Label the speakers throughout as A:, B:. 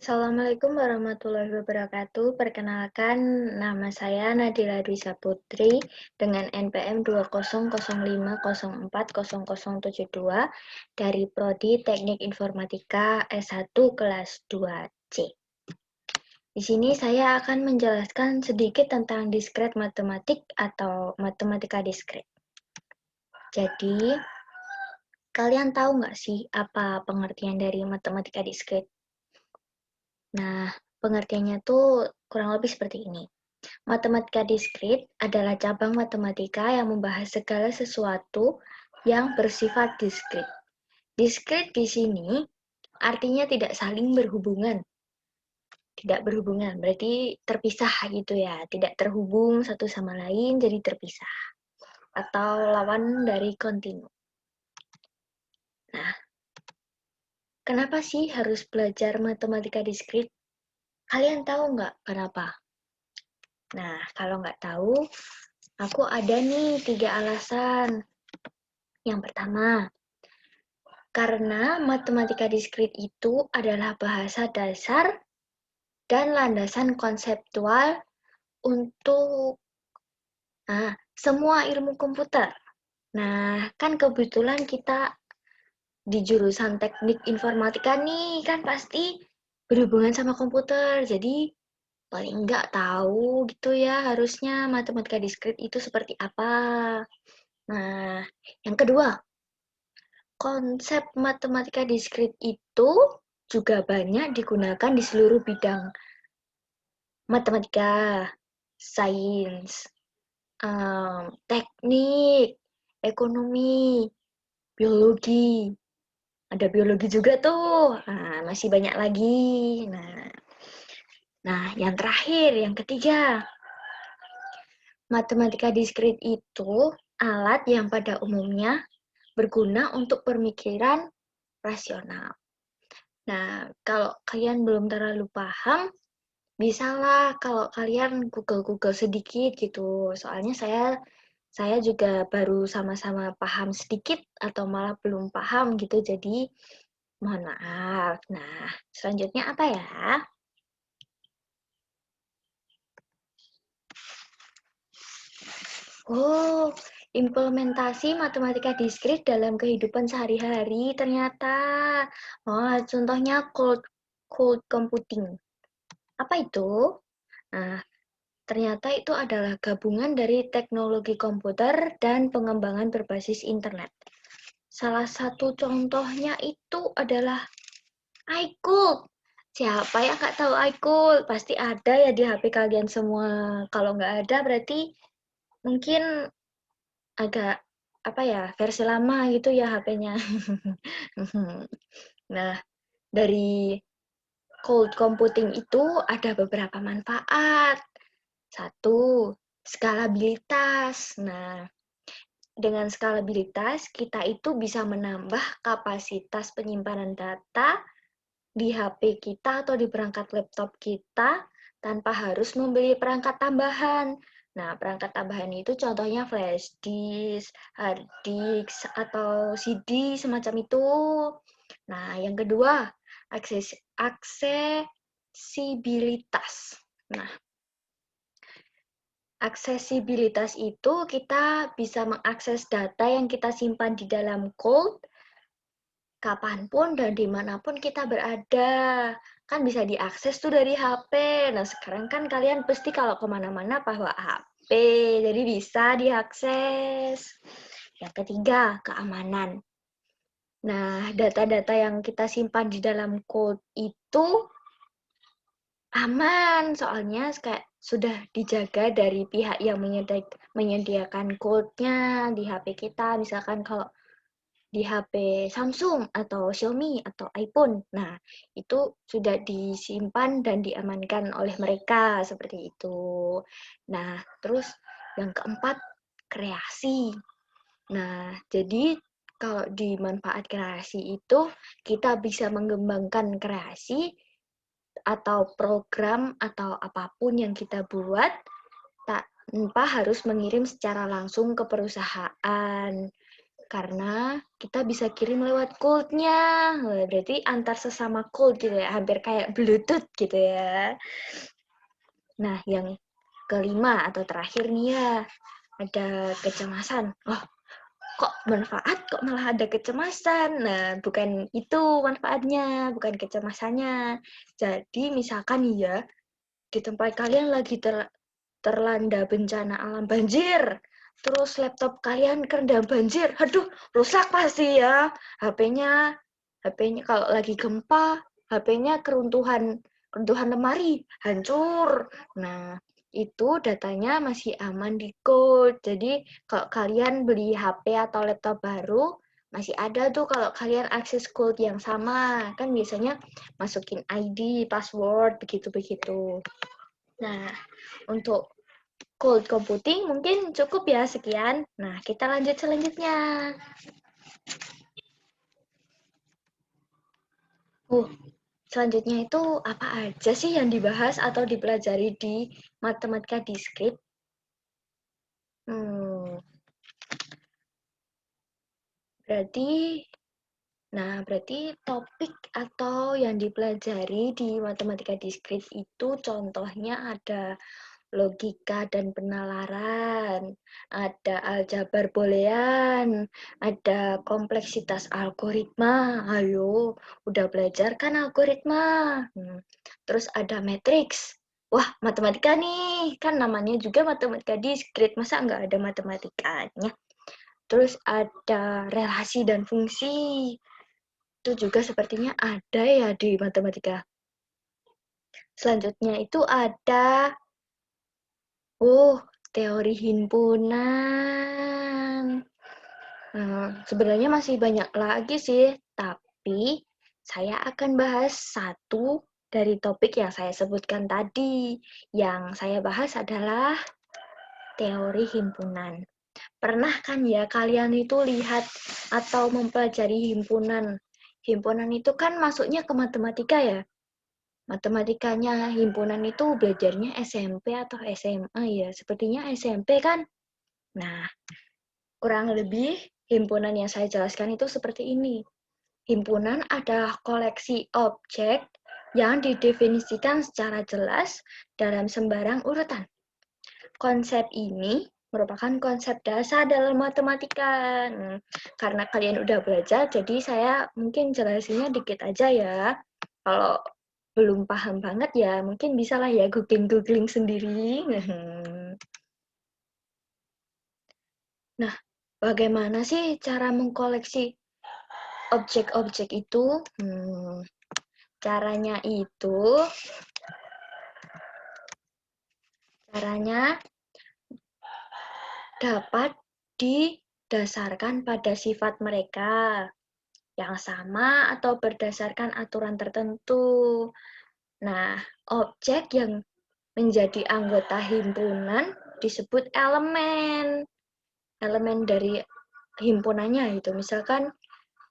A: Assalamualaikum warahmatullahi wabarakatuh. Perkenalkan, nama saya Nadila Dwisa Putri dengan NPM 20050404072 dari Prodi Teknik Informatika S1 kelas 2C. Di sini saya akan menjelaskan sedikit tentang diskret matematik atau matematika diskret. Jadi, kalian tahu nggak sih apa pengertian dari matematika diskret? Nah, pengertiannya tuh kurang lebih seperti ini. Matematika diskrit adalah cabang matematika yang membahas segala sesuatu yang bersifat diskrit. Diskrit di sini artinya tidak saling berhubungan. Tidak berhubungan, berarti terpisah gitu ya. Tidak terhubung satu sama lain, jadi terpisah. Atau lawan dari kontinu. Nah, kenapa sih harus belajar matematika diskrit? Kalian tahu nggak kenapa? Nah, kalau nggak tahu, aku ada nih 3 alasan. Yang pertama, karena matematika diskrit itu adalah bahasa dasar dan landasan konseptual untuk semua ilmu komputer. Nah, kan kebetulan kita di jurusan teknik informatika nih, kan pasti berhubungan sama komputer. Jadi, paling nggak tahu gitu ya, harusnya matematika diskrit itu seperti apa. Nah, yang kedua, konsep matematika diskrit itu juga banyak digunakan di seluruh bidang matematika, sains, teknik, ekonomi, biologi. Ada biologi juga tuh. Nah, masih banyak lagi. Nah, yang terakhir, yang ketiga, matematika diskrit itu alat yang pada umumnya berguna untuk pemikiran rasional. Nah, kalau kalian belum terlalu paham, bisalah kalau kalian Google sedikit gitu. Soalnya saya juga baru sama-sama paham sedikit atau malah belum paham gitu. Jadi, mohon maaf. Nah, selanjutnya apa ya? Oh, implementasi matematika diskrit dalam kehidupan sehari-hari ternyata. Oh, contohnya cold computing. Apa itu? Nah, ternyata itu adalah gabungan dari teknologi komputer dan pengembangan berbasis internet. Salah satu contohnya itu adalah iCool. Siapa yang nggak tahu iCool? Pasti ada ya di HP kalian semua. Kalau nggak ada berarti mungkin agak apa ya, versi lama gitu ya HP-nya. Nah, dari cold computing itu ada beberapa manfaat. Satu, skalabilitas. Nah, dengan skalabilitas kita itu bisa menambah kapasitas penyimpanan data di HP kita atau di perangkat laptop kita tanpa harus membeli perangkat tambahan. Nah, perangkat tambahan itu contohnya flash disk, hard disk, atau CD semacam itu. Nah, yang kedua, aksesibilitas. Nah, aksesibilitas itu kita bisa mengakses data yang kita simpan di dalam cloud kapanpun dan dimanapun kita berada. Kan bisa diakses tuh dari HP. Nah, sekarang kan kalian pasti kalau kemana-mana bawa HP, jadi bisa diakses. Yang ketiga, keamanan. Nah, data-data yang kita simpan di dalam cloud itu aman, soalnya kayak sudah dijaga dari pihak yang menyediakan cloud-nya di HP kita. Misalkan kalau di HP Samsung atau Xiaomi atau iPhone. Nah, itu sudah disimpan dan diamankan oleh mereka seperti itu. Nah, terus yang keempat, kreasi. Nah, jadi kalau di manfaat kreasi itu kita bisa mengembangkan kreasi atau program atau apapun yang kita buat tanpa harus mengirim secara langsung ke perusahaan. Karena kita bisa kirim lewat code-nya. Berarti antar sesama code gitu ya, hampir kayak Bluetooth gitu ya. Nah, yang kelima atau terakhir nih ya, ada kecemasan. Oh, kok manfaat kok malah ada kecemasan. Nah, bukan itu manfaatnya, bukan kecemasannya. Jadi misalkan ya, di tempat kalian lagi terlanda bencana alam banjir, terus laptop kalian kerendam banjir, aduh rusak pasti ya. HP-nya kalau lagi gempa, HP-nya keruntuhan lemari, hancur. Nah, itu datanya masih aman di cloud. Jadi kalau kalian beli HP atau laptop baru, masih ada tuh kalau kalian akses cloud yang sama. Kan biasanya masukin ID, password, begitu-begitu. Nah, untuk cloud computing mungkin cukup ya sekian. Nah, kita lanjut selanjutnya. Selanjutnya itu apa aja sih yang dibahas atau dipelajari di matematika diskrit? Berarti topik atau yang dipelajari di matematika diskrit itu contohnya ada logika dan penalaran, ada aljabar boolean, ada kompleksitas algoritma. Ayo, udah belajar kan algoritma? Terus ada matriks. Wah, matematika nih, kan namanya juga matematika diskrit, masa nggak ada matematikanya? Terus ada relasi dan fungsi. Itu juga sepertinya ada ya di matematika. Selanjutnya itu ada teori himpunan. Sebenarnya masih banyak lagi sih, tapi saya akan bahas satu dari topik yang saya sebutkan tadi. Yang saya bahas adalah teori himpunan. Pernah kan ya kalian itu lihat atau mempelajari himpunan? Himpunan itu kan masuknya ke matematika ya. Matematikanya himpunan itu belajarnya SMP atau SMA ya? Sepertinya SMP kan? Nah, kurang lebih himpunan yang saya jelaskan itu seperti ini. Himpunan adalah koleksi objek yang didefinisikan secara jelas dalam sembarang urutan. Konsep ini merupakan konsep dasar dalam matematika. Karena kalian udah belajar, jadi saya mungkin jelasinnya dikit aja ya. Kalau belum paham banget ya, mungkin bisalah ya googling sendiri. Nah, bagaimana sih cara mengkoleksi objek-objek itu? Caranya dapat didasarkan pada sifat mereka yang sama atau berdasarkan aturan tertentu. Nah, objek yang menjadi anggota himpunan disebut elemen. Elemen dari himpunannya itu. Misalkan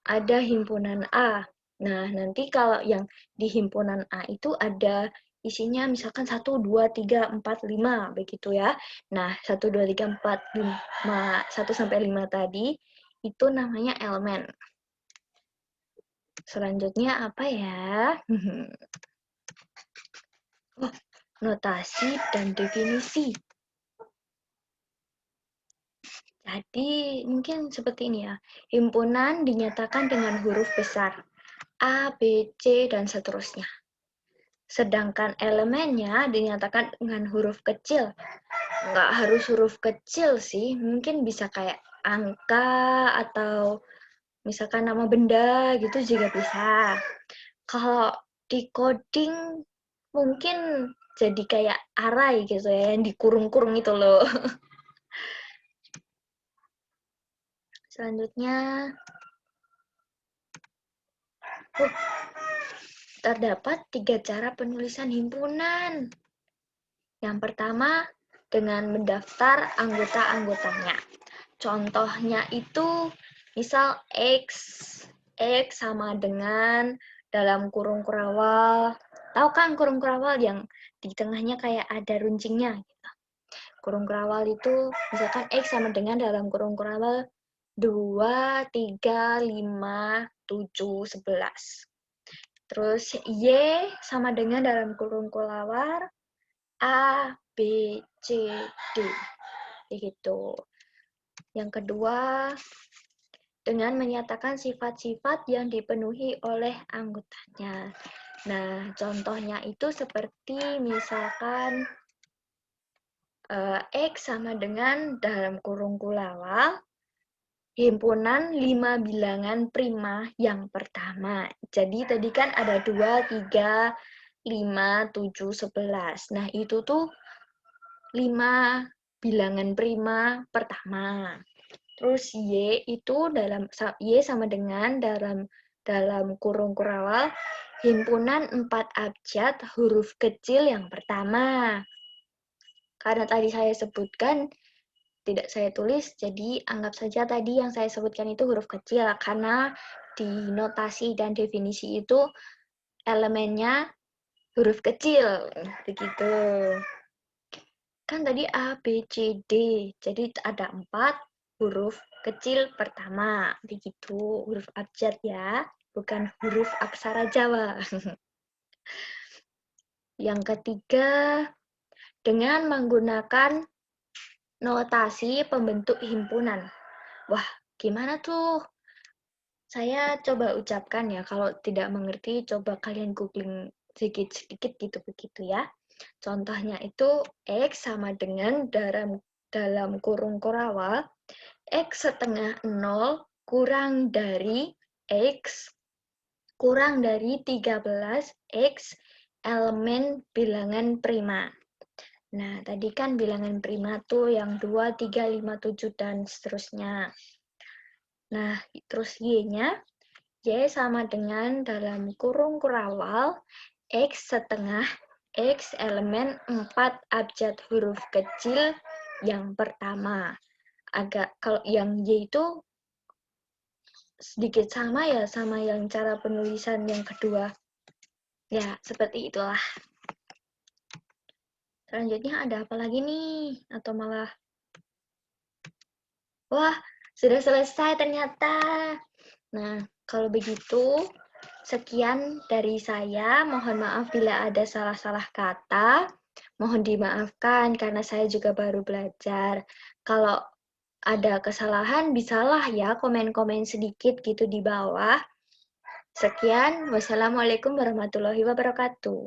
A: ada himpunan A. Nah, nanti kalau yang di himpunan A itu ada isinya misalkan 1, 2, 3, 4, 5, begitu ya. Nah, 1, 2, 3, 4, 5, 1 sampai 5 tadi, itu namanya elemen. Selanjutnya apa ya? Notasi dan definisi. Jadi, mungkin seperti ini ya. Himpunan dinyatakan dengan huruf besar. A, B, C, dan seterusnya. Sedangkan elemennya dinyatakan dengan huruf kecil. Nggak harus huruf kecil sih, mungkin bisa kayak angka atau misalkan nama benda gitu juga bisa. Kalau di coding mungkin jadi kayak array gitu ya, yang dikurung-kurung itu loh. Selanjutnya, terdapat 3 cara penulisan himpunan. Yang pertama, dengan mendaftar anggota-anggotanya. Contohnya itu, misal X sama dengan dalam kurung kurawal. Tahu kan kurung kurawal yang di tengahnya kayak ada runcingnya? Gitu. Kurung kurawal itu, misalkan X sama dengan dalam kurung kurawal 2, 3, 5, 7, 11. Terus Y sama dengan dalam kurung kelawar A, B, C, D. Begitu. Yang kedua, dengan menyatakan sifat-sifat yang dipenuhi oleh anggotanya. Nah, contohnya itu seperti misalkan X sama dengan dalam kurung kelawar himpunan 5 bilangan prima yang pertama. Jadi tadi kan ada 2, 3, 5, 7, 11. Nah, itu tuh 5 bilangan prima pertama. Terus Y itu Y sama dengan dalam kurung kurawal himpunan 4 abjad huruf kecil yang pertama. Karena tadi saya sebutkan tidak saya tulis, jadi anggap saja tadi yang saya sebutkan itu huruf kecil, karena di notasi dan definisi itu elemennya huruf kecil, begitu. Kan tadi A, B, C, D, jadi ada 4 huruf kecil pertama, begitu, huruf abjad ya, bukan huruf aksara Jawa. Yang ketiga, dengan menggunakan notasi pembentuk himpunan. Wah, gimana tuh? Saya coba ucapkan ya, kalau tidak mengerti coba kalian googling sedikit-sedikit gitu begitu ya. Contohnya itu X sama dengan dalam kurung kurawal X setengah 0 kurang dari X kurang dari 13 X elemen bilangan prima. Nah, tadi kan bilangan prima tuh yang 2, 3, 5, 7, dan seterusnya. Nah, terus Y-nya, Y sama dengan dalam kurung kurawal, X setengah X elemen 4 abjad huruf kecil yang pertama. Kalau yang Y itu sedikit sama ya, sama yang cara penulisan yang kedua. Ya, seperti itulah. Selanjutnya ada apa lagi nih? Atau malah, wah, sudah selesai ternyata. Nah, kalau begitu, sekian dari saya. Mohon maaf bila ada salah-salah kata. Mohon dimaafkan karena saya juga baru belajar. Kalau ada kesalahan, bisalah ya komen-komen sedikit gitu di bawah. Sekian, wassalamualaikum warahmatullahi wabarakatuh.